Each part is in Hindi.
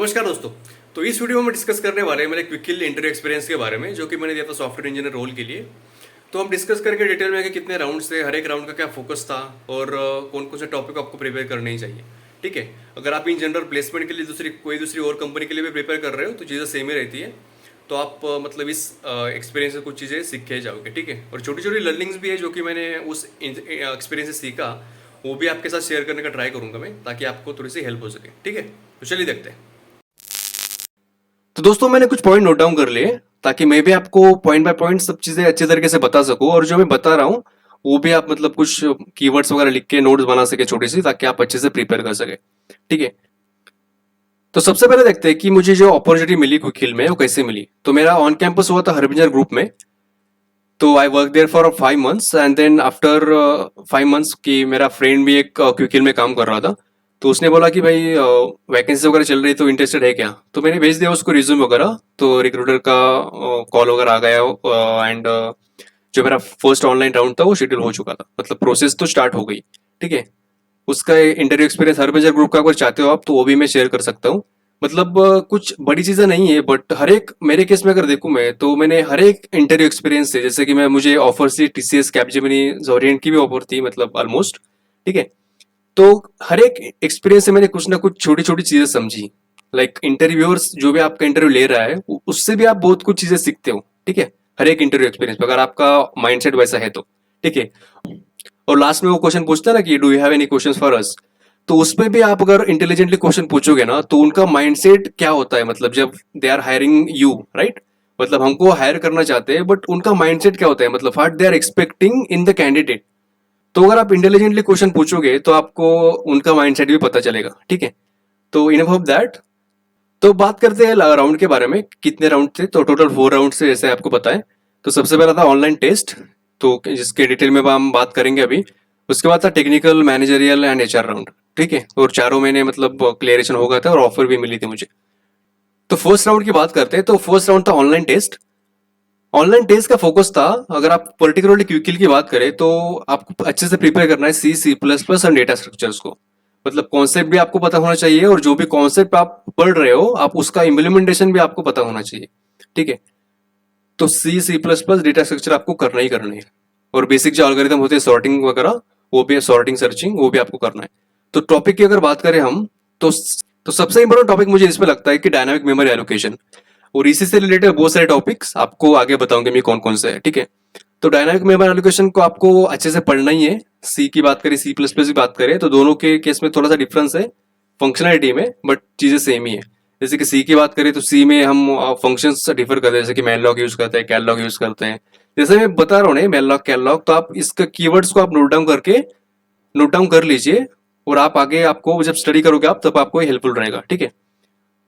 नमस्कार दोस्तों। तो इस वीडियो में हम डिस्कस करने वाले हैं मेरे क्विक किल इंटरव्यू एक्सपीरियंस के बारे में, जो कि मैंने दिया था सॉफ्टवेयर इंजीनियर रोल के लिए। तो हम डिस्कस करेंगे डिटेल में कि कितने राउंड्स थे, हर एक राउंड का क्या फोकस था और कौन कौन से टॉपिक आपको प्रिपेयर करने ही चाहिए। ठीक है, अगर आप इन जनरल प्लेसमेंट के लिए कोई दूसरी और कंपनी के लिए भी प्रिपेयर कर रहे हो तो चीज़ें सेम ही रहती है। तो आप मतलब इस एक्सपीरियंस से कुछ चीज़ें सीख के जाओगे। ठीक है, और छोटी छोटी लर्निंग्स भी है जो कि मैंने उस एक्सपीरियंस से सीखा, वो भी आपके साथ शेयर करने का ट्राई करूंगा मैं, ताकि आपको थोड़ी सी हेल्प हो सके। ठीक है, तो चलिए देखते हैं। तो दोस्तों मैंने कुछ पॉइंट नोट डाउन कर लिए, ताकि मैं भी आपको पॉइंट बाय पॉइंट सब चीजें अच्छे तरीके से बता सकूं, और जो मैं बता रहा हूं वो भी आप मतलब कुछ कीवर्ड्स वगैरह लिख के नोट्स बना सके छोटी सी, ताकि आप अच्छे से प्रिपेयर कर सके। ठीक है, तो सबसे पहले देखते हैं कि मुझे जो अपॉर्चुनिटी मिली क्विक में वो कैसे मिली। तो मेरा ऑन कैंपस हुआ था हरबिंजर ग्रुप में। तो I work there for 5 months and then after 5 months की मेरा फ्रेंड भी एक क्विक में काम कर रहा था। तो उसने बोला कि भाई वैकेंसी वगैरह चल रही, तो इंटरेस्टेड है क्या। तो मैंने भेज दिया उसको रिज्यूम वगैरह। तो रिक्रूटर का कॉल वगैरह आ गया एंड जो मेरा फर्स्ट ऑनलाइन राउंड था वो शेड्यूल हो चुका था, मतलब प्रोसेस तो स्टार्ट हो गई। ठीक है, उसका इंटरव्यू एक्सपीरियंस हरभजन ग्रुप का अगर चाहते हो आप तो वो भी मैं शेयर कर सकता हूँ। मतलब कुछ बड़ी चीजें नहीं है, बट हर एक मेरे केस में अगर देखूं मैं, तो मैंने हर एक इंटरव्यू एक्सपीरियंस से, जैसे कि मैं मुझे ऑफर सी टीसीएस कैपजेमिनी जोरिएंट की भी ऑफर थी, मतलब ऑलमोस्ट। ठीक है, तो हर एक एक्सपीरियंस से मैंने कुछ ना कुछ छोटी छोटी चीजें समझी। लाइक इंटरव्यूअर्स जो भी आपका इंटरव्यू ले रहा है उससे भी आप बहुत कुछ चीजें सीखते हो। ठीक है, हर एक इंटरव्यू एक्सपीरियंस पे, अगर आपका माइंडसेट वैसा है तो। ठीक है, और लास्ट में वो क्वेश्चन पूछता है ना कि do you have any questions for us. तो उसमें भी आप अगर इंटेलिजेंटली क्वेश्चन पूछोगे ना, तो उनका माइंडसेट क्या होता है, मतलब जब they are hiring you, right, मतलब हमको हायर करना चाहते हैं, बट उनका माइंडसेट क्या होता है, मतलब what they are expecting in the candidate. तो अगर आप इंटेलिजेंटली क्वेश्चन पूछोगे तो आपको उनका माइंडसेट भी पता चलेगा। ठीक है, तो इनफ ऑफ दैट। तो बात करते हैं राउंड के बारे में, कितने राउंड थे। तो टोटल 4 राउंड से, जैसे आपको पता है। तो सबसे पहला था ऑनलाइन टेस्ट, तो जिसके डिटेल में हम बात करेंगे अभी। उसके बाद था technical, managerial and HR round. ठीक है, और चारों महीने मतलब क्लियरेशन हो गया था और ऑफर भी मिली थी मुझे। तो फर्स्ट राउंड की बात करते हैं। तो फर्स्ट राउंड था ऑनलाइन टेस्ट। ऑनलाइन टेस्ट का फोकस था, अगर आप पर्टिकुलरली क्विकिल की बात करें, तो आपको अच्छे से प्रिपेयर करना है C++ और डेटा स्ट्रक्चर्स को। मतलब कॉन्सेप्ट भी आपको पता होना चाहिए, और जो भी कॉन्सेप्ट आप पढ़ रहे हो आप उसका इम्प्लीमेंटेशन भी आपको पता होना चाहिए। ठीक है, तो C++ डेटा स्ट्रक्चर आपको करना ही करना है। और बेसिक जो एल्गोरिथम होते हैं सॉर्टिंग वगैरह, वो भी सॉर्टिंग सर्चिंग, वो भी आपको करना है। तो टॉपिक की अगर बात करें हम, तो तो सबसे इंपॉर्टेंट टॉपिक मुझे इसमें लगता है कि डायनामिक मेमोरी एलोकेशन। और इसी से रिलेटेड बहुत सारे टॉपिक्स आपको आगे बताऊंगे मैं कौन कौन से है। ठीक है, तो डायनामिक मेमोरी एलोकेशन को आपको अच्छे से पढ़ना ही है। सी की बात करें, C++ की बात करें, तो दोनों के केस में थोड़ा सा डिफरेंस है फंक्शनलिटी में, बट चीजें सेम ही है। जैसे कि सी की बात करें तो सी में हम फंक्शंस डिफर करते हैं, जैसे कि मैनलॉग यूज करते हैं, कैटलॉग यूज करते हैं। जैसे मैं बता रहा हूँ ना मैनलॉग कैटलॉग, तो आप इसका कीवर्ड्स को आप नोट डाउन कर लीजिए, और आप आगे आपको जब स्टडी करोगे आप, तब आपको हेल्पफुल रहेगा। ठीक है,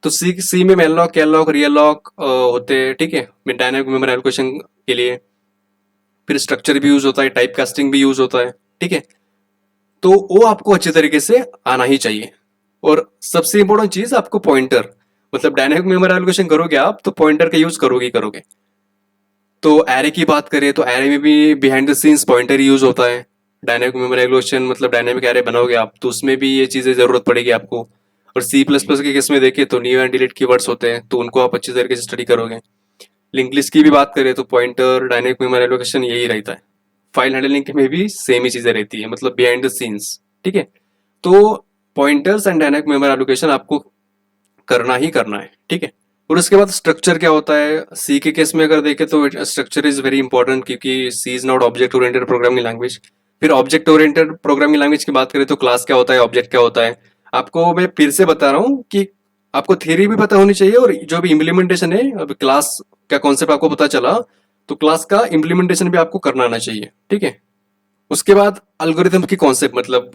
तो सी में मैनलॉग, कैटलॉग, रियल लॉग होते हैं। ठीक है, डायनामिक मेमोरी एलोकेशन के लिए फिर स्ट्रक्चर भी यूज होता है, टाइप कास्टिंग भी यूज होता है। ठीक है, तो वो आपको अच्छे तरीके से आना ही चाहिए। और सबसे इंपॉर्टेंट चीज आपको पॉइंटर, मतलब डायनामिक मेमोरी एलोकेशन करोगे आप तो पॉइंटर का यूज करोगे ही करोगे। तो एरे की बात करें तो एरे में भी behind the scenes pointer use होता है। डायनामिक मेमोरी एलोकेशन मतलब डायनामिक एरे बनाओगे आप, तो उसमें भी ये चीजें जरूरत पड़ेगी आपको। और C++ के केस में देखें तो न्यू एंड डिलीट कीवर्ड्स होते हैं, तो उनको आप अच्छी तरीके से स्टडी करोगे। लिंक लिस्ट की भी बात करें तो पॉइंटर, डायनेमिक मेमोरी एलोकेशन यही रहता है। फाइल हैंडलिंग में भी सेम ही चीजें रहती है, मतलब बिहाइंड द सीन्स। ठीक है, तो pointers and dynamic memory allocation आपको करना ही करना है। ठीक है, और उसके बाद स्ट्रक्चर क्या होता है। सी के केस में अगर देखें तो स्ट्रक्चर इज वेरी इंपॉर्टेंट, क्योंकि C is not object oriented programming language. फिर ऑब्जेक्ट ओरिएंटेड प्रोग्रामिंग लैंग्वेज की बात करें तो क्लास क्या होता है, ऑब्जेक्ट क्या होता है। आपको मैं फिर से बता रहा हूँ कि आपको थियरी भी पता होनी चाहिए, और जो भी इम्प्लीमेंटेशन है, अब क्लास का कॉन्सेप्ट आपको पता चला, तो क्लास का इम्प्लीमेंटेशन भी आपको करना आना चाहिए। ठीक है, उसके बाद एल्गोरिथम की कॉन्सेप्ट, मतलब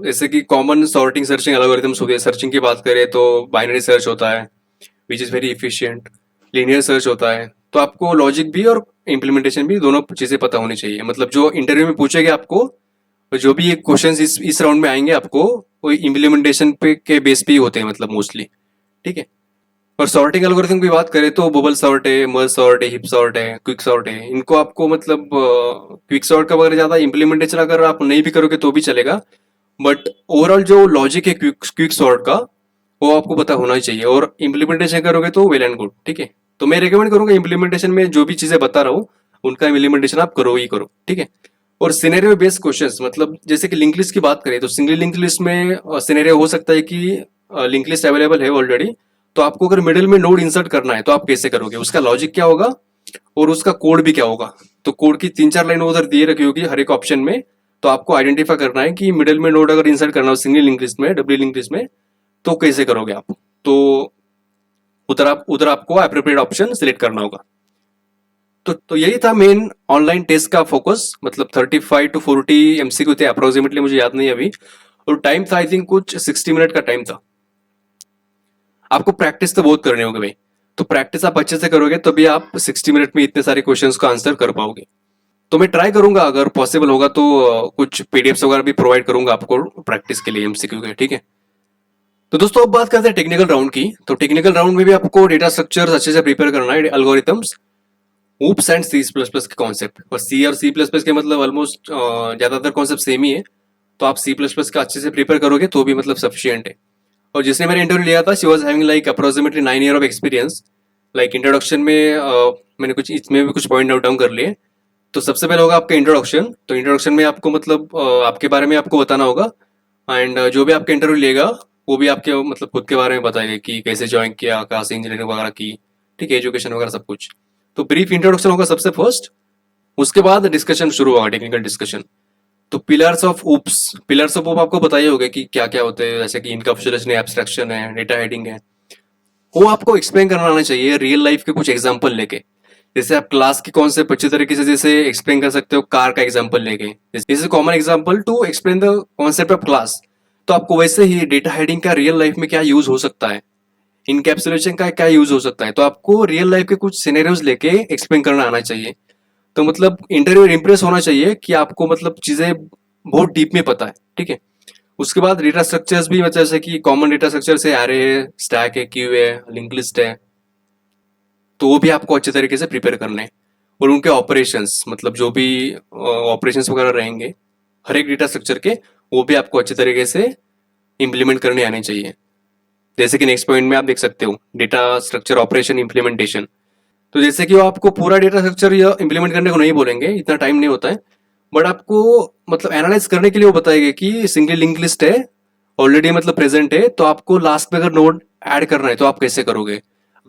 जैसे कि कॉमन सॉर्टिंग सर्चिंग एल्गोरिथम्स हो गए। सर्चिंग की बात करें तो बाइनरी सर्च होता है which is very efficient, linear search होता है। तो आपको लॉजिक भी और इम्प्लीमेंटेशन भी दोनों चीजें पता होनी चाहिए। मतलब जो इंटरव्यू में पूछेंगे आपको, जो भी क्वेश्चंस इस राउंड में आएंगे आपको, वो इम्प्लीमेंटेशन पे के बेस पे ही होते हैं, मतलब मोस्टली। ठीक है, और सॉर्टिंग एल्गोरिथम की बात करें तो बबल सॉर्ट है, मर्ज सॉर्ट है, हिप सॉर्ट है, क्विक सॉर्ट है। इनको आपको मतलब क्विक सॉर्ट का वगैरह ज्यादा इम्प्लीमेंटेशन अगर आप नहीं भी करोगे तो भी चलेगा, बट ओवरऑल जो लॉजिक है क्विक सॉर्ट का, वो आपको पता होना ही चाहिए, और इम्प्लीमेंटेशन करोगे तो वेल एंड गुड, ठीक है। तो मैं रिकमेंड करूंगा इम्प्लीमेंटेशन में जो भी चीजें बता रहा हूँ उनका इम्प्लीमेंटेशन आप करो ही करो, ठीक है। और सिनेरियो बेस्ड क्वेश्चंस, मतलब जैसे कि लिंक लिस्ट की बात करें तो सिंगल लिंक लिस्ट में सिनेरियो हो सकता है कि लिंक लिस्ट अवेलेबल है ऑलरेडी, तो आपको अगर मिडिल में नोड इंसर्ट करना है तो आप कैसे करोगे, उसका लॉजिक क्या होगा और उसका कोड भी क्या होगा। तो कोड की 3-4 लाइन उधर दिए रखी होगी हर एक ऑप्शन में, तो आपको आइडेंटिफाई करना है कि मिडिल में नोड अगर इंसर्ट करना हो सिंगल लिंक लिस्ट में, डब्ल्यू लिंक लिस्ट में, तो कैसे करोगे आप। तो उधर आपको एप्रोप्रिएट ऑप्शन सिलेक्ट करना होगा। तो यही था मेन ऑनलाइन टेस्ट का फोकस, मतलब 35 to 40 एमसीक्यू थे अप्रोक्सीमेटली, मुझे याद नहीं अभी। और टाइम था आई थिंक कुछ 60 मिनट का टाइम था। आपको प्रैक्टिस तो बहुत करनी होगी भाई, तो प्रैक्टिस आप अच्छे से करोगे तभी आप 60 मिनट में इतने सारे क्वेश्चंस का आंसर कर पाओगे। तो मैं ट्राई करूंगा अगर पॉसिबल होगा तो कुछ पीडीएफ्स वगैरह भी प्रोवाइड करूंगा आपको प्रैक्टिस के लिए एमसीक्यू के, ठीक है। तो दोस्तों अब बात करते हैं टेक्निकल राउंड की। तो टेक्निकल राउंड में भी आपको डेटा स्ट्रक्चर अच्छे से प्रिपेयर करना है, algorithms, OOPs and C plus plus के कॉन्सेप्ट, और सी और सी प्लस प्लस के मतलब ऑलमोस्ट ज्यादातर कॉन्सेप्ट सेम ही है। तो आप सी प्लस प्लस का अच्छे से प्रिपेयर करोगे तो भी मतलब सफिशियंट है। और जिसने मैंने इंटरव्यू लिया था she was having like approximately 9 year of experience. Like introduction में मैंने कुछ इसमें भी कुछ पॉइंट आउट डाउन कर लिए। तो सबसे पहले होगा आपका इंट्रोडक्शन। तो इंट्रोडक्शन में आपको मतलब आपके बारे में आपको बताना होगा, एंड जो भी आपका इंटरव्यू लेगा वो भी आपके मतलब खुद के बारे में बताएगा कि कैसे ज्वाइन किया, कहाँ से इंजीनियरिंग वगैरह की, ठीक है, एजुकेशन वगैरह सब कुछ। तो ब्रीफ इंट्रोडक्शन होगा सबसे फर्स्ट, उसके बाद डिस्कशन शुरू होगा, टेक्निकल डिस्कशन। तो pillars of oops, pillars of ऊप आपको बताइए होगा कि क्या क्या होते हैं, जैसे कि इनकैप्सुलेशन है, एब्स्ट्रैक्शन है, डेटा हेडिंग है। वो आपको एक्सप्लेन करना आना चाहिए रियल लाइफ के कुछ एग्जांपल लेके। जैसे आप क्लास की कॉन्सेप्ट अच्छी तरीके से जैसे एक्सप्लेन कर सकते हो कार का एग्जांपल लेके, जैसे common example to explain the concept of class. तो आपको वैसे ही डेटा हेडिंग का रियल लाइफ में क्या यूज हो सकता है, इनकैप्सुलेशन का क्या यूज हो सकता है, तो आपको रियल लाइफ के कुछ सिनेरियोज लेके एक्सप्लेन करना आना चाहिए। तो मतलब इंटरव्यू इम्प्रेस होना चाहिए कि आपको मतलब चीजें बहुत डीप में पता है, ठीक है। उसके बाद डेटा स्ट्रक्चर्स भी, मतलब जैसे कि कॉमन डेटा स्ट्रक्चर से एरे है, स्टैक है, क्यू है, लिंक लिस्ट है, तो वो भी आपको अच्छे तरीके से प्रिपेयर करने हैं। और उनके ऑपरेशंस, मतलब जो भी ऑपरेशंस वगैरह रहेंगे हर एक डेटा स्ट्रक्चर के, वो भी आपको अच्छे तरीके से इम्प्लीमेंट करने आने चाहिए। जैसे कि नेक्स्ट पॉइंट में आप देख सकते हो डेटा स्ट्रक्चर ऑपरेशन इम्प्लीमेंटेशन। तो जैसे कि वो आपको पूरा डेटा स्ट्रक्चर या इम्प्लीमेंट करने को नहीं बोलेंगे, इतना टाइम नहीं होता है, बट आपको मतलब एनालाइज करने के लिए वो बताएगा कि सिंगल लिंक लिस्ट है ऑलरेडी, मतलब प्रेजेंट है, तो आपको लास्ट में अगर नोड ऐड करना है तो आप कैसे करोगे,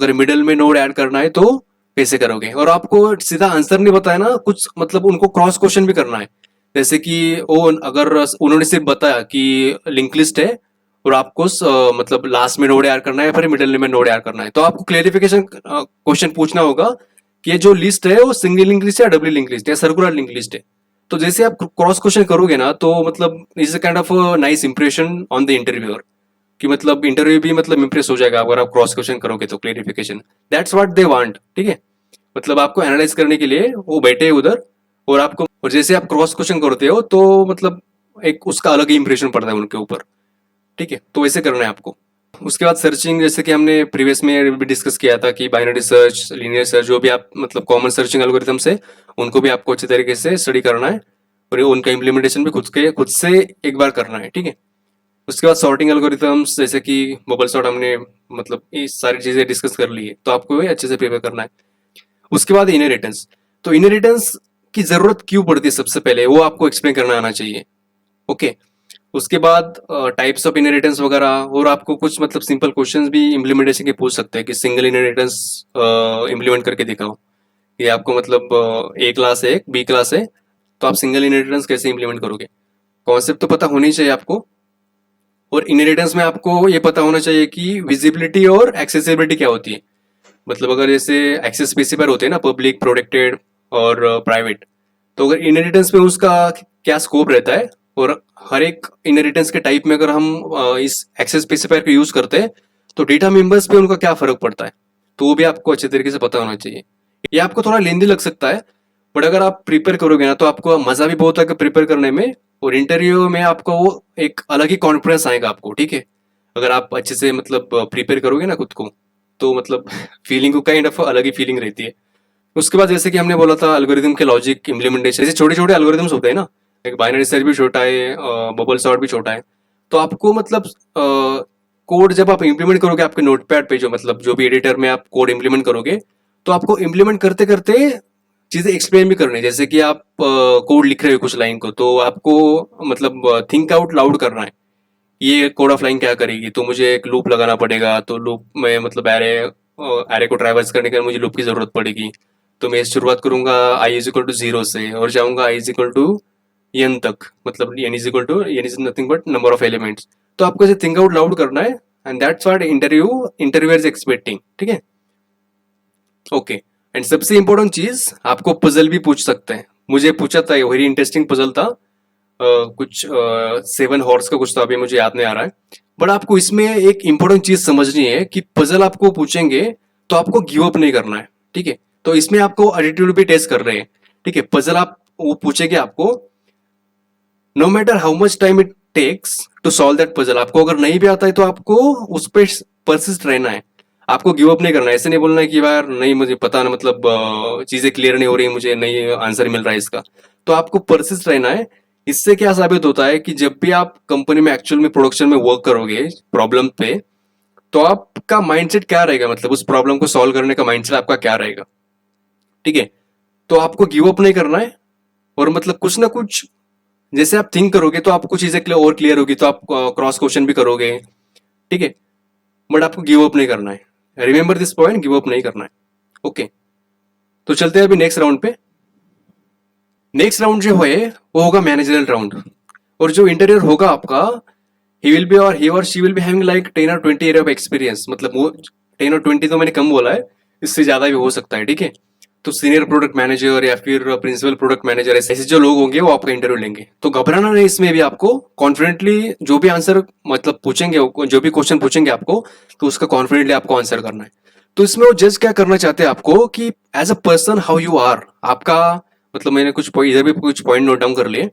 अगर मिडिल में नोड ऐड करना है तो कैसे करोगे। और आपको सीधा आंसर नहीं बताया ना, कुछ मतलब उनको क्रॉस क्वेश्चन भी करना है। जैसे कि वो अगर उन्होंने सिर्फ बताया कि लिंक लिस्ट है और आपको मतलब लास्ट में नोड ऐड करना है या फिर मिडिल में नोड ऐड करना है, तो आपको क्लेरिफिकेशन क्वेश्चन पूछना होगा कि ये जो लिस्ट है वो सिंगल लिंक लिस्ट है, डबल लिंक लिस्ट है, सर्कुलर लिंक लिस्ट है। तो जैसे आप क्रॉस क्वेश्चन करोगे ना, तो मतलब is a kind of nice impression on the interviewer, कि मतलब इंटरव्यू भी मतलब इंप्रेस हो जाएगा अगर आप क्रॉस क्वेश्चन करोगे तो, clarification, that's what they want, ठीक है। मतलब आपको एनालाइज करने के लिए वो बैठे उधर, और आपको, और जैसे आप क्रॉस क्वेश्चन करते हो तो मतलब एक उसका अलग ही इंप्रेशन पड़ता है उनके ऊपर, ठीक है। तो वैसे करना है आपको। उसके बाद सर्चिंग, जैसे कि हमने प्रीवियस में भी डिस्कस किया था कि बाइनरी सर्च, लीनियर सर्च, जो भी आप मतलब कॉमन सर्चिंग एल्गोरिथम्स है उनको भी आपको अच्छे तरीके से स्टडी करना है, और उनका इम्प्लीमेंटेशन भी खुद से एक बार करना है, ठीक है। उसके बाद सॉर्टिंग एल्गोरिथम्स, जैसे कि बबल सॉर्ट, हमने मतलब ये सारी चीजें डिस्कस कर ली है, तो आपको ये अच्छे से प्रिपेयर करना है। उसके बाद इनहेरिटेंस। तो इनहेरिटेंस की जरूरत क्यों पड़ती है सबसे पहले वो आपको एक्सप्लेन करना आना चाहिए, ओके। उसके बाद टाइप्स ऑफ इनहेरिटेंस वगैरह, और आपको कुछ मतलब सिंपल क्वेश्चंस भी इम्प्लीमेंटेशन के पूछ सकते हैं कि सिंगल इनहेरिटेंस इम्प्लीमेंट करके दिखाओ। ये आपको मतलब ए क्लास है, बी क्लास है, तो आप सिंगल इनहेरिटेंस कैसे इम्प्लीमेंट करोगे, कॉन्सेप्ट तो पता होनी चाहिए आपको। और इनहेरिटेंस में आपको ये पता होना चाहिए कि विजिबिलिटी और एक्सेसिबिलिटी क्या होती है। मतलब अगर जैसे एक्सेस स्पेसिफायर होते हैं ना, पब्लिक, प्रोटेक्टेड और प्राइवेट, तो अगर इनहेरिटेंस में उसका क्या स्कोप रहता है, और हर एक इनहेरिटेंस के टाइप में अगर हम इस एक्सेस स्पेसिफायर को यूज करते हैं तो डेटा मेंबर्स पे उनका क्या फर्क पड़ता है, तो वो भी आपको अच्छे तरीके से पता होना चाहिए। ये आपको थोड़ा लेंदी लग सकता है, बट अगर आप प्रिपेयर करोगे ना तो आपको मजा भी बहुत आएगा प्रिपेयर करने में, और इंटरव्यू में आपको वो एक अलग ही कॉन्फिडेंस आएगा आपको, ठीक है। अगर आप अच्छे से मतलब प्रिपेयर करोगे ना खुद को, तो मतलब फीलिंग को काइंड ऑफ अलग ही फीलिंग रहती है। उसके बाद जैसे कि हमने बोला था एल्गोरिथम के लॉजिक इम्प्लीमेंटेशन, जैसे छोटे छोटे एल्गोरिथम्स होते हैं ना, एक बाइनरी सर्च भी छोटा है, बबल सॉर्ट भी छोटा है, तो आपको मतलब कोड जब आप इम्प्लीमेंट करोगे आपके नोटपैड पे, जो मतलब जो भी एडिटर में आप कोड इम्प्लीमेंट करोगे, तो आपको इम्प्लीमेंट करते करते चीजें एक्सप्लेन भी करनी है। जैसे कि आप कोड लिख रहे हो कुछ लाइन को, तो आपको मतलब थिंक आउट लाउड करना है, ये कोड ऑफ लाइन क्या करेगी, तो मुझे एक लूप लगाना पड़ेगा, तो लूप में मतलब एरे को ट्रैवर्स करने के लिए मुझे लूप की जरूरत पड़ेगी। तो मैं शुरुआत करूंगा I is equal to zero से और जाऊंगा I is equal to n तक, मतलब n is equal to n is nothing but number of elements. तो आपको इसे थिंक आउट लाउड करना है, and that's what interviewer is expecting. ठीक है, ओके। एंड सबसे इंपॉर्टेंट चीज, आपको पजल भी पूछ सकते हैं। मुझे पूछा था, वेरी इंटरेस्टिंग पजल था, कुछ 7 हॉर्स का कुछ था, अभी मुझे याद नहीं आ रहा है। बट आपको इसमें एक इंपॉर्टेंट चीज समझनी है कि पजल आपको पूछेंगे तो आपको गिव अप नहीं करना है। ठीक है, तो इसमें आपको एटीट्यूड भी टेस्ट कर रहे हैं। ठीक है, पजल आप वो पूछेंगे आपको, no matter how much time it takes to solve that puzzle. आपको अगर नहीं भी आता है तो आपको उस पर परसिस्ट रहना है, आपको गिव अप नहीं करना है। ऐसे नहीं बोलना है कि यार नहीं मुझे पता ना, मतलब चीजें क्लियर नहीं हो रही, मुझे नहीं आंसर मिल रहा है इसका। तो आपको परसिस्ट रहना है। इससे क्या साबित होता है कि जब भी आप कंपनी में एक्चुअल में प्रोडक्शन में वर्क करोगे प्रॉब्लम पे, तो आपका माइंडसेट क्या रहेगा, मतलब उस प्रॉब्लम को सॉल्व करने का माइंडसेट आपका क्या रहेगा। ठीक है, तो आपको गिव अप नहीं करना है, और मतलब कुछ ना कुछ जैसे आप थिंक करोगे तो आपको चीजें और क्लियर होगी, तो आप क्रॉस क्वेश्चन भी करोगे। ठीक है, बट आपको गिव अप नहीं करना है। Remember this point, give up नहीं करना है। ओके, तो चलते हैं अभी नेक्स्ट राउंड पे। नेक्स्ट राउंड जो है वो होगा मैनेजरल राउंड, और जो इंटरव्यूअर होगा आपका, ही और she will be having like 10 or 20 year of experience. मतलब वो 10 or 20 तो मैंने कम बोला है, इससे ज्यादा भी हो सकता है। ठीक है, तो सीनियर प्रोडक्ट मैनेजर या फिर प्रिंसिपल प्रोडक्ट मैनेजर, ऐसे जो लोग होंगे वो आपका इंटरव्यू लेंगे। तो घबराना नहीं, इसमें भी आपको कॉन्फिडेंटली जो भी आंसर मतलब पूछेंगे, जो भी क्वेश्चन पूछेंगे आपको, तो उसका कॉन्फिडेंटली आपको आंसर करना है। तो इसमें वो जज क्या करना चाहते हैं आपको कि as a person how you are, आपका मतलब मैंने कुछ इधर भी कुछ पॉइंट नोट डाउन कर लिए।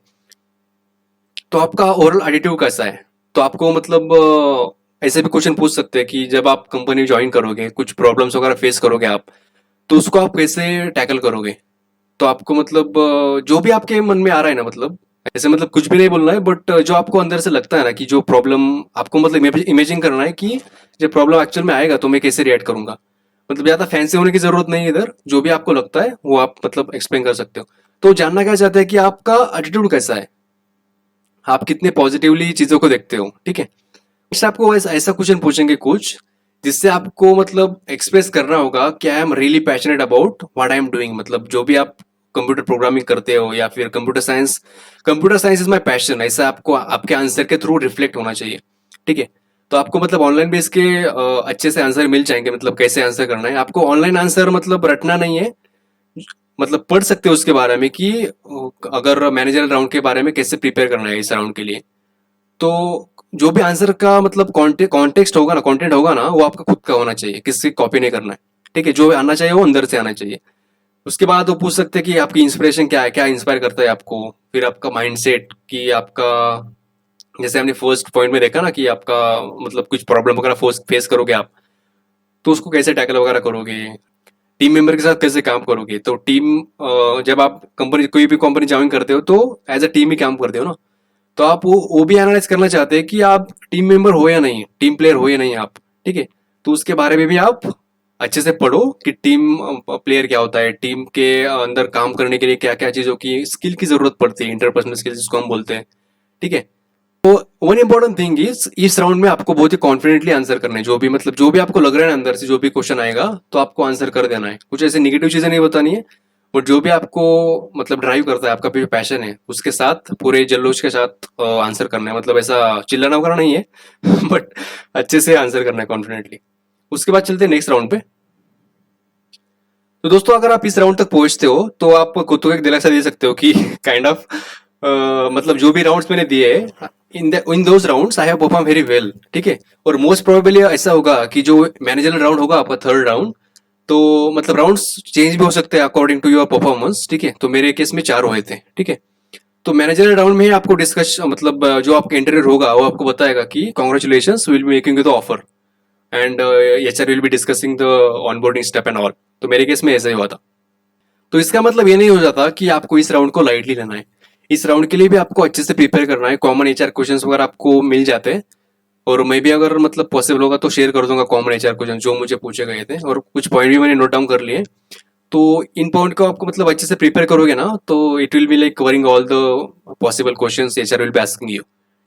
तो आपका ओवरऑल एटीट्यूड कैसा है। तो आपको मतलब ऐसे भी क्वेश्चन पूछ सकते हैं कि जब आप कंपनी ज्वाइन करोगे, कुछ प्रॉब्लम्स वगैरह फेस करोगे आप, तो उसको आप कैसे टैकल करोगे। तो आपको मतलब जो भी आपके मन में आ रहा है ना, मतलब ऐसे मतलब कुछ भी नहीं बोलना है, बट जो आपको अंदर से लगता है ना कि जो प्रॉब्लम, आपको मतलब इमेजिन करना है कि जब प्रॉब्लम एक्चुअल में आएगा तो मैं कैसे रिएक्ट करूंगा। मतलब ज्यादा फैंसी होने की जरूरत नहीं है इधर, जो भी आपको लगता है वो आप मतलब एक्सप्लेन कर सकते हो। तो जानना क्या चाहते हैं कि आपका एटीट्यूड कैसा है, आप कितने पॉजिटिवली चीजों को देखते हो। ठीक है, नेक्स्ट आपको ऐसा ऐसा क्वेश्चन पूछेंगे कुछ जिससे आपको मतलब एक्सप्रेस करना होगा कि I am really passionate about what I am doing. मतलब जो भी आप कंप्यूटर प्रोग्रामिंग करते हो या फिर computer science is my passion, ऐसा आपको आपके आंसर के थ्रू रिफ्लेक्ट होना चाहिए। ठीक है, तो आपको मतलब ऑनलाइन बेस के अच्छे से आंसर मिल जाएंगे, मतलब कैसे आंसर करना है। आपको ऑनलाइन आंसर मतलब रटना नहीं है, मतलब पढ़ सकते हो उसके बारे में कि अगर मैनेजर राउंड के बारे में कैसे प्रिपेयर करना है इस राउंड के लिए। तो जो भी आंसर का मतलब कॉन्टेक्स्ट होगा ना, कंटेंट होगा ना, वो आपका खुद का होना चाहिए, किसी कॉपी नहीं करना है। ठीक है, जो आना चाहिए वो अंदर से आना चाहिए। उसके बाद वो पूछ सकते हैं कि आपकी इंस्पिरेशन क्या है, क्या इंस्पायर करता है आपको, फिर आपका माइंडसेट कि आपका, जैसे हमने फर्स्ट पॉइंट में देखा ना कि आपका मतलब कुछ प्रॉब्लम वगैरह फेस करोगे आप, तो उसको कैसे टैकल वगैरह करोगे, टीम मेंबर के साथ कैसे काम करोगे। तो जब आप कंपनी कोई भी कंपनी ज्वाइन करते हो तो एज अ टीम ही काम करते हो ना, तो आप वो भी एनालाइज करना चाहते हैं कि आप टीम मेंबर हो या नहीं, टीम प्लेयर हो या नहीं आप। ठीक है, तो उसके बारे में भी आप अच्छे से पढ़ो कि टीम प्लेयर क्या होता है, टीम के अंदर काम करने के लिए क्या क्या चीजों की स्किल की जरूरत पड़ती है, इंटरपर्सनल स्किल्स जिसको हम बोलते हैं। ठीक है, तो वन इम्पोर्टेंट थिंग इज इस राउंड में आपको बहुत ही कॉन्फिडेंटली आंसर करना है। जो भी मतलब जो भी आपको लग रहा है ना अंदर से, जो भी क्वेश्चन आएगा तो आपको आंसर कर देना है। कुछ ऐसे निगेटिव चीजें नहीं बतानी है, और जो भी आपको मतलब ड्राइव करता है, आपका भी पैशन है, उसके साथ पूरे जल्लोश के साथ आंसर करना है। मतलब ऐसा चिल्लाना वगैरह नहीं है बट अच्छे से आंसर करना है कॉन्फिडेंटली। उसके बाद चलते हैं नेक्स्ट राउंड पे। तो दोस्तों अगर आप इस राउंड तक पहुंचते हो तो आप खुद को एक दिलासा दे सकते हो कि काइंड ऑफ मतलब जो भी राउंड्स मैंने दिए हैं, in those rounds I have perform very well. ठीक है, और मोस्ट प्रोबेबली ऐसा होगा कि जो मैनेजरल राउंड होगा आपका थर्ड राउंड, तो मतलब राउंड्स चेंज भी हो सकते हैं अकॉर्डिंग टू योर परफॉर्मेंस। ठीक है, तो मेरे केस में 4 हुए थे। ठीक है, तो मैनेजरल राउंड में आपको डिस्कस मतलब जो आपका इंटरव्यू होगा वो आपको बताएगा कि congratulation, will be making you the offer, and HR will be discussing the onboarding step and all. तो मेरे केस में ऐसा ही हुआ था। तो इसका मतलब ये नहीं हो जाता कि आपको इस राउंड को लाइटली लेना है। इस राउंड के लिए भी आपको अच्छे से प्रिपेयर करना है, कॉमन एचआर क्वेश्चंस वगैरह आपको मिल जाते हैं। और मैं भी अगर मतलब पॉसिबल होगा तो शेयर कर दूंगा कॉमन एचआर क्वेश्चन जो मुझे पूछे गए थे, और कुछ पॉइंट भी मैंने नोट डाउन कर लिए। तो इन पॉइंट को आपको मतलब अच्छे से प्रिपेयर करोगे ना, तो it will be like covering all the possible questions HR will be asking you.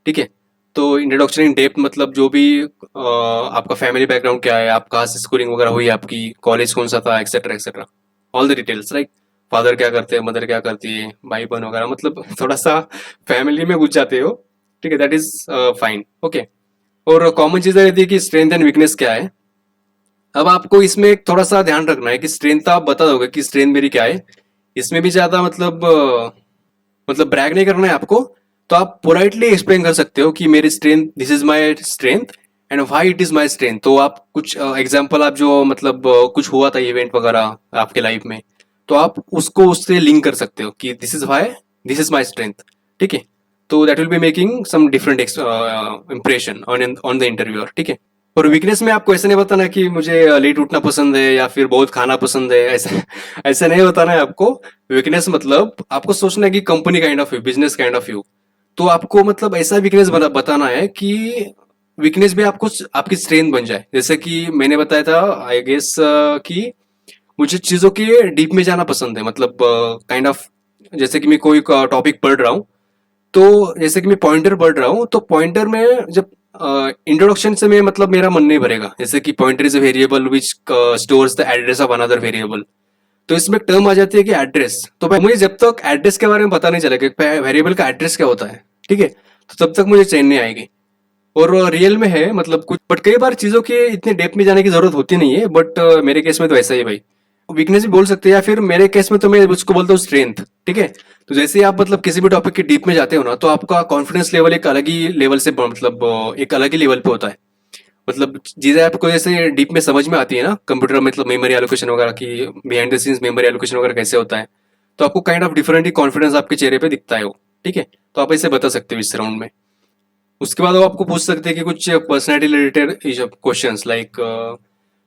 ठीक है। तो इंट्रोडक्शन इन डेप्थ मतलब जो भी आपका फैमिली बैकग्राउंड क्या है, आप कहाँ से स्कूलिंग वगैरह हुई आपकी, कॉलेज कौन सा था, etcetera etcetera, all the details like father क्या करते हैं, मदर क्या करती है, भाई बहन वगैरह, मतलब थोड़ा सा फैमिली में घुस जाते हो। ठीक है, दैट इज फाइन, ओके। और कॉमन चीज़ रहती है कि स्ट्रेंथ एंड वीकनेस क्या है। अब आपको इसमें एक थोड़ा सा ध्यान रखना है कि स्ट्रेंथ आप बता दोगे कि स्ट्रेंथ मेरी क्या है। इसमें भी ज्यादा मतलब ब्रैग नहीं करना है आपको। तो आप पोलाइटली एक्सप्लेन कर सकते हो कि मेरी strength, this is my strength and why it is my strength. तो आप कुछ एग्जांपल आप जो मतलब कुछ हुआ था इवेंट वगैरह आपके लाइफ में, तो आप उसको उससे लिंक कर सकते हो कि this is why, this is my strength. ठीक है। तो that will be making some different impression on the interviewer. ठीक है। और वीकनेस में आपको ऐसा नहीं बताना कि मुझे लेट उठना पसंद है या फिर बहुत खाना पसंद है, ऐसा ऐसा नहीं बताना है आपको। वीकनेस मतलब आपको सोचना है कि company kind of view, business kind of view. तो आपको मतलब ऐसा वीकनेस बताना है कि वीकनेस भी आपको आपकी स्ट्रेंथ बन जाए। जैसे कि मैंने बताया था आई गेस कि मुझे चीजों के डीप में जाना पसंद है, मतलब काइंड ऑफ जैसे कि मैं कोई टॉपिक पढ़ रहा हूँ, तो जैसे कि मैं पॉइंटर पढ़ रहा हूँ, तो पॉइंटर में जब इंट्रोडक्शन से मैं मतलब मेरा मन नहीं भरेगा। जैसे कि pointer is a variable which stores the address of another variable. तो इसमें एक टर्म आ जाती है कि एड्रेस। तो भाई मुझे जब तक एड्रेस के बारे में पता नहीं चलेगा वेरिएबल का एड्रेस क्या होता है, ठीक है, तो तब तक मुझे चैन नहीं आएगी। और रियल में है मतलब कुछ, बट कई बार चीजों के इतने डेप्थ में जाने की जरूरत होती नहीं है, बट मेरे केस में तो ऐसा ही है भाई। वीकनेस भी बोल सकते हैं, या फिर मेरे केस में तो मैं उसको बोलता हूँ स्ट्रेंथ। ठीक है। तो जैसे ही आप मतलब किसी भी टॉपिक के डीप में जाते हो ना, तो आपका कॉन्फिडेंस लेवल एक अलग ही लेवल से मतलब एक अलग ही लेवल पे होता है। मतलब चीजें आपको जैसे डीप में समझ में आती है ना, कंप्यूटर मतलब मेमोरी एलोकेशन वगैरह की, behind the scenes memory allocation वगैरह कैसे होता है, तो आपको kind of different he confidence आपके चेहरे पे दिखता है वो। ठीक है। तो आप ऐसे बता सकते हो इस राउंड में। उसके बाद वो आपको पूछ सकते हैं कि कुछ personality related questions like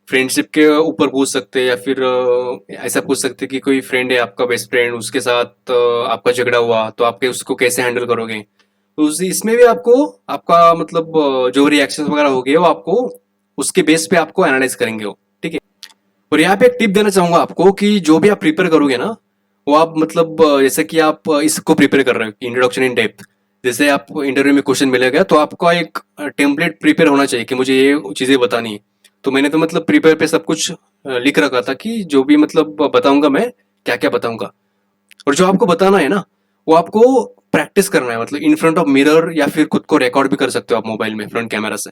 friendship के ऊपर पूछ सकते हैं, या फिर ऐसा पूछ सकते हैं कि कोई फ्रेंड है आपका, बेस्ट फ्रेंड, उसके साथ आपका झगड़ा हुआ तो आपके उसको कैसे हैंडल करोगे। तो इसमें भी आपको आपका मतलब जो रिएक्शन वगैरह हो गए वो आपको उसके बेस पे आपको एनालाइज करेंगे वो। ठीक है। और यहाँ पे एक टिप देना चाहूंगा आपको कि जो भी आप प्रिपेयर करोगे ना, वो आप मतलब जैसे कि आप इसको प्रिपेयर कर रहे हो इंट्रोडक्शन इन डेप्थ, जैसे आप इंटरव्यू में क्वेश्चन मिलेगा तो आपका एक टेम्पलेट प्रिपेयर होना चाहिए कि मुझे ये चीजें बतानी है। तो मैंने तो मतलब प्रिपेयर पे सब कुछ लिख रखा था कि जो भी मतलब बताऊंगा मैं, क्या क्या बताऊंगा। और जो आपको बताना है ना, वो आपको प्रैक्टिस करना है, मतलब इन फ्रंट ऑफ मिरर, या फिर खुद को रिकॉर्ड भी कर सकते हो आप मोबाइल में फ्रंट कैमरा से।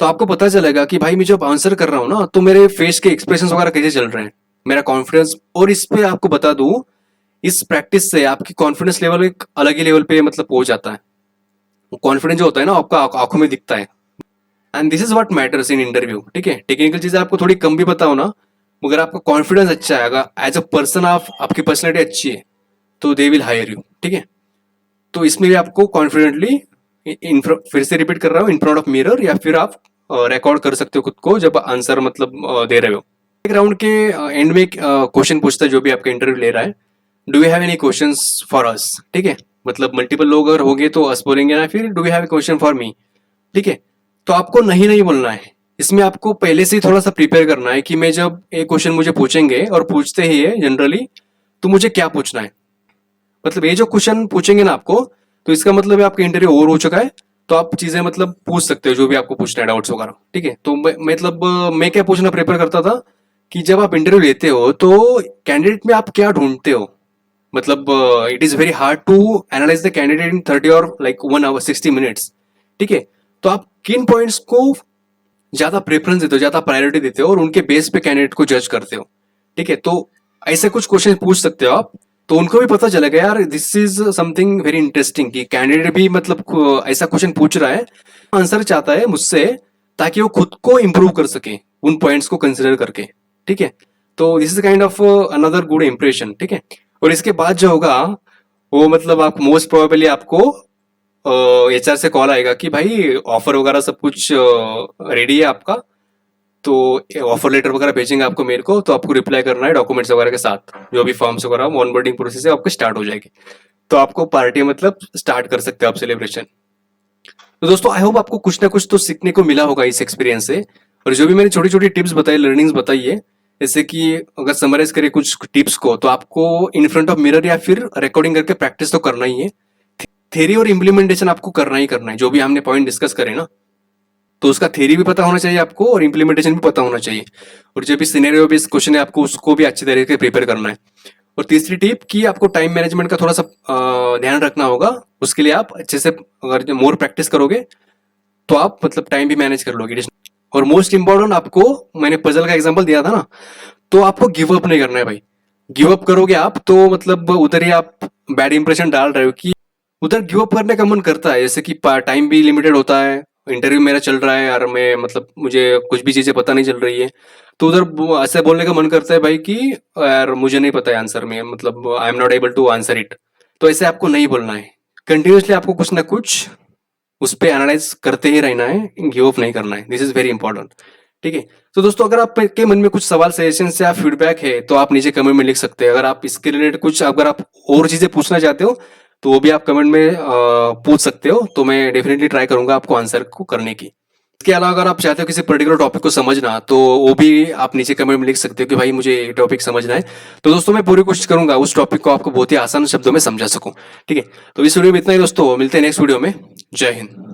तो आपको पता चलेगा कि भाई मैं जब आंसर कर रहा हूँ ना, तो मेरे फेस के एक्सप्रेशन वगैरह कैसे चल रहे हैं, मेरा कॉन्फिडेंस। और इस पे आपको बता दूं, इस प्रैक्टिस से आपकी कॉन्फिडेंस लेवल एक अलग ही लेवल पे मतलब पहुंच जाता है। कॉन्फिडेंस जो होता है ना आपका आंखों में दिखता है। And this is what matters in interview. ठीक है। टेक्निकल चीजें आपको थोड़ी कम भी पता हो ना, मगर आपका कॉन्फिडेंस अच्छा है, अगर एज अ पर्सन आप आपकी पर्सनैलिटी अच्छी है, तो दे विल हायर यू। ठीक है। तो इसमें भी आपको कॉन्फिडेंटली फिर से रिपीट कर रहा हूँ, इन फ्रंट ऑफ मिरर, या फिर आप रिकॉर्ड कर सकते हो खुद को जब आंसर मतलब दे रहे हो। एक राउंड के एंड में क्वेश्चन पूछता है जो भी आपका इंटरव्यू ले रहा है, do you have any questions for us. ठीक है। मतलब मल्टीपल लोग अगर होंगे तो अस बोलेंगे ना, फिर do you have a question for me. ठीक है। तो आपको नहीं नहीं बोलना है। इसमें आपको पहले से ही थोड़ा सा प्रिपेयर करना है कि मैं जब एक क्वेश्चन मुझे पूछेंगे, और पूछते ही है जनरली, तो मुझे क्या पूछना है। मतलब ये जो क्वेश्चन पूछेंगे ना आपको, तो इसका मतलब है आपका इंटरव्यू ओवर हो चुका है। तो आप चीजें मतलब पूछ सकते हो जो भी आपको पूछना है, डाउट्स वगैरह। ठीक है। तो मतलब मैं क्या पूछना प्रेफर करता था कि जब आप इंटरव्यू लेते हो तो कैंडिडेट में आप क्या ढूंढते हो। मतलब it is very hard to analyze the candidate in 30 और लाइक 1 आवर 60 मिनट्स। ठीक है। तो आप किन पॉइंट्स को ज्यादा प्रेफरेंस देते हो, ज्यादा प्रायोरिटी देते हो, और उनके बेस पे कैंडिडेट को जज करते हो। ठीक है। तो ऐसे कुछ क्वेश्चन पूछ सकते हो आप। तो उनको भी पता चलेगा यार this is something very interesting, कि कैंडिडेट भी मतलब ऐसा क्वेश्चन पूछ रहा है, आंसर चाहता है मुझसे, ताकि वो खुद को इम्प्रूव कर सके उन पॉइंट्स को कंसिडर करके। ठीक है। तो this is kind of another good impression. ठीक है। और इसके बाद जो होगा, वो मतलब आप मोस्ट प्रोबेबली आपको एचआर से कॉल आएगा कि भाई ऑफर वगैरह सब कुछ रेडी है आपका, तो ऑफर लेटर वगैरह भेजेंगे आपको मेरे को, तो आपको रिप्लाई करना है डॉक्यूमेंट्स वगैरह के साथ, जो भी फॉर्म्स वगैरह ऑनबोर्डिंग प्रोसेस है आपको स्टार्ट हो जाएगी। तो आपको पार्टी मतलब स्टार्ट कर सकते हो आप सेलिब्रेशन। तो दोस्तों आई होप आपको कुछ ना कुछ तो सीखने को मिला होगा इस एक्सपीरियंस से। और जो भी मैंने छोटी छोटी टिप्स बताई, लर्निंग्स बताई है, जैसे कि अगर समराइज करें कुछ टिप्स को, तो आपको इन फ्रंट ऑफ मिरर या फिर रिकॉर्डिंग करके प्रैक्टिस तो करना ही है। थ्योरी और इम्प्लीमेंटेशन आपको करना ही करना है। जो भी हमने पॉइंट डिस्कस करे ना, तो उसका थ्योरी भी पता होना चाहिए आपको और इम्प्लीमेंटेशन भी पता होना चाहिए। और जो भी सिनेरियो बेस्ड क्वेश्चन है आपको उसको भी अच्छी तरीके से प्रिपेयर करना है। और तीसरी टिप कि आपको टाइम मैनेजमेंट का थोड़ा सा ध्यान रखना होगा। उसके लिए आप अच्छे से अगर मोर प्रैक्टिस करोगे तो आप मतलब टाइम भी मैनेज कर लोगे। और मोस्ट इंपॉर्टेंट, आपको मैंने पजल का एग्जांपल दिया था ना, तो आपको गिव अप नहीं करना है भाई। गिव अप करोगे आप तो मतलब उधर ही आप बैड इंप्रेशन डाल रहे हो कि उधर गिव अप करने का मन करता है। जैसे कि टाइम भी लिमिटेड होता है, इंटरव्यू मेरा चल रहा है यार, मैं मतलब मुझे कुछ भी चीजें पता नहीं चल रही है, तो उधर ऐसे बोलने का मन करता है भाई कि यार मुझे नहीं पता है आंसर में, मतलब I am not able to answer it. तो ऐसे आपको नहीं बोलना है। कंटिन्यूसली आपको कुछ ना कुछ उस पर एनालाइज करते ही रहना है, गिव अप नहीं करना है। This is very important. ठीक है। तो दोस्तों अगर आपके मन में कुछ सवाल, सजेशन या फीडबैक है तो आप नीचे कमेंट में लिख सकते हैं। अगर आप इसके रिलेटेड कुछ, अगर आप और चीजें पूछना चाहते हो तो वो भी आप कमेंट में पूछ सकते हो। तो मैं डेफिनेटली ट्राई करूंगा आपको आंसर को करने की। इसके अलावा अगर आप चाहते हो किसी पर्टिकुलर टॉपिक को समझना, तो वो भी आप नीचे कमेंट में लिख सकते हो कि भाई मुझे ये टॉपिक समझना है। तो दोस्तों मैं पूरी कोशिश करूंगा उस टॉपिक को आपको बहुत ही आसान शब्दों में समझा सकूं। ठीक है। तो इस वीडियो में इतना ही दोस्तों, मिलते हैं नेक्स्ट वीडियो में। जय हिंद।